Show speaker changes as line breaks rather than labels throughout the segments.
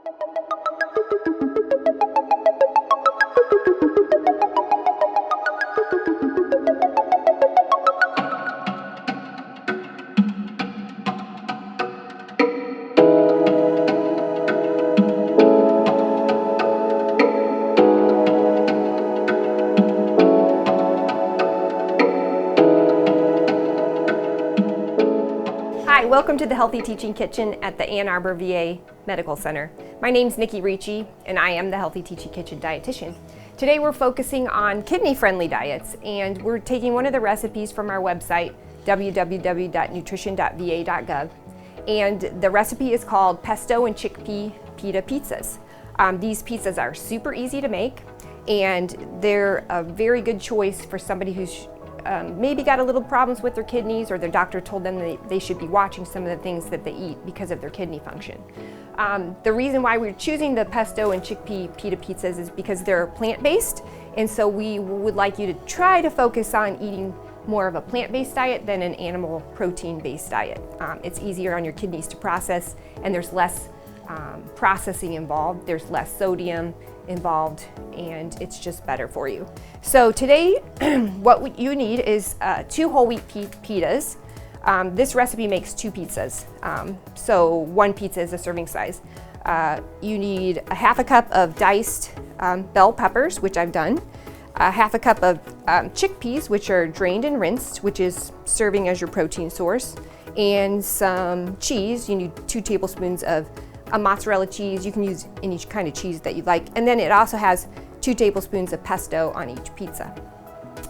Hi, welcome to the Healthy Teaching Kitchen at the Ann Arbor VA Medical Center. My name's Nikki Ricci, and I am the Healthy Teaching Kitchen dietitian. Today we're focusing on kidney-friendly diets, and we're taking one of the recipes from our website, www.nutrition.va.gov, and the recipe is called Pesto and Chickpea Pita pizzas. These pizzas are super easy to make, and they're a very good choice for somebody who's maybe got a little problems with their kidneys, or their doctor told them they should be watching some of the things that they eat because of their kidney function. The reason why we're choosing the pesto and chickpea pita pizzas is because they're plant-based, and so we would like you to try to focus on eating more of a plant-based diet than an animal protein-based diet. It's easier on your kidneys to process, and there's less processing involved, there's less sodium involved, and it's just better for you. So today, what you need is 2 whole wheat pitas. This recipe makes 2 pizzas, so 1 pizza is a serving size. You need a half a cup of diced bell peppers, which I've done, a half a cup of chickpeas, which are drained and rinsed, which is serving as your protein source, and some cheese. You need 2 tablespoons of a mozzarella cheese. You can use any kind of cheese that you like. And then it also has 2 tablespoons of pesto on each pizza.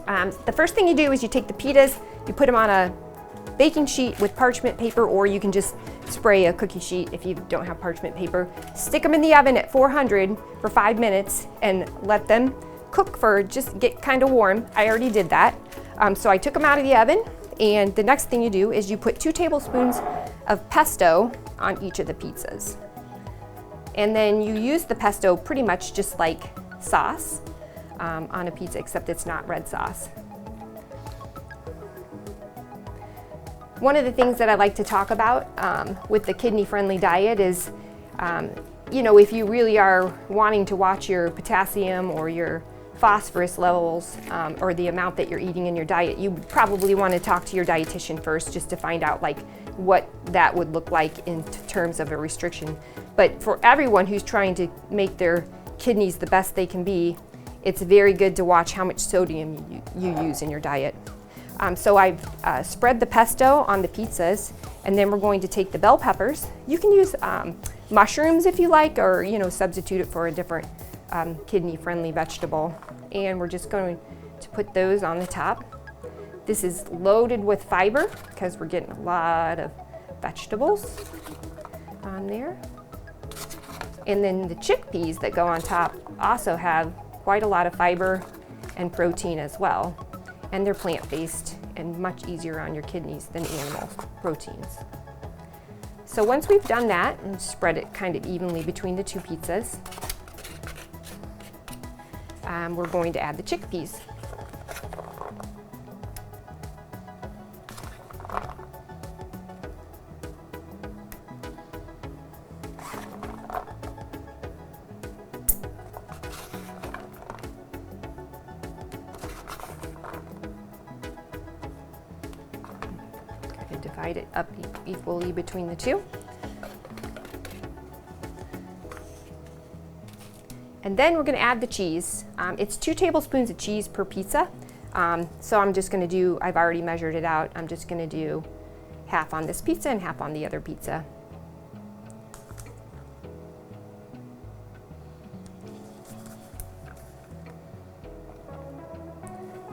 The first thing you do is you take the pitas, you put them on a baking sheet with parchment paper, or you can just spray a cookie sheet if you don't have parchment paper. Stick them in the oven at 400 for 5 minutes and let them cook for, just get kind of warm. I already did that. So I took them out of the oven, and the next thing you do is you put 2 tablespoons of pesto on each of the pizzas. And then you use the pesto pretty much just like sauce on a pizza, except it's not red sauce. One of the things that I like to talk about with the kidney-friendly diet is, you know, if you really are wanting to watch your potassium or your phosphorus levels or the amount that you're eating in your diet, you probably want to talk to your dietitian first just to find out like what that would look like in terms of a restriction. But for everyone who's trying to make their kidneys the best they can be, it's very good to watch how much sodium you use in your diet. So I've spread the pesto on the pizzas, and then we're going to take the bell peppers. You can use mushrooms if you like, or substitute it for a different kidney-friendly vegetable. And we're just going to put those on the top. This is loaded with fiber because we're getting a lot of vegetables on there. And then the chickpeas that go on top also have quite a lot of fiber and protein as well. And they're plant-based and much easier on your kidneys than animal proteins. So once we've done that and spread it kind of evenly between the 2 pizzas, we're going to add the chickpeas. Divide it up equally between the 2. And then we're going to add the cheese. It's 2 tablespoons of cheese per pizza. So I'm just going to do, I've already measured it out, I'm just going to do half on this pizza and half on the other pizza.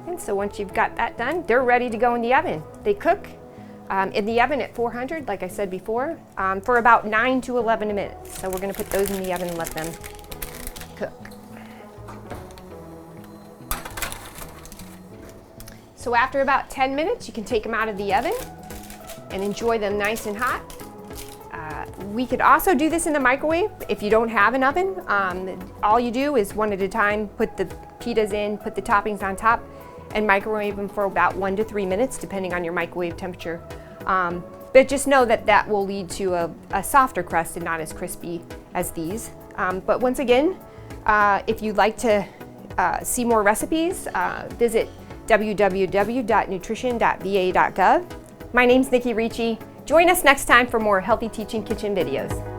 And so once you've got that done, they're ready to go in the oven. They cook in the oven at 400, like I said before, for about 9 to 11 minutes. So we're going to put those in the oven and let them cook. So after about 10 minutes, you can take them out of the oven and enjoy them nice and hot. We could also do this in the microwave if you don't have an oven. All you do is one at a time, put the pitas in, put the toppings on top, and microwave them for about 1 to 3 minutes, depending on your microwave temperature. But just know that that will lead to a softer crust and not as crispy as these. But once again, if you'd like to see more recipes, visit www.nutrition.va.gov. My name's Nikki Ricci. Join us next time for more Healthy Teaching Kitchen videos.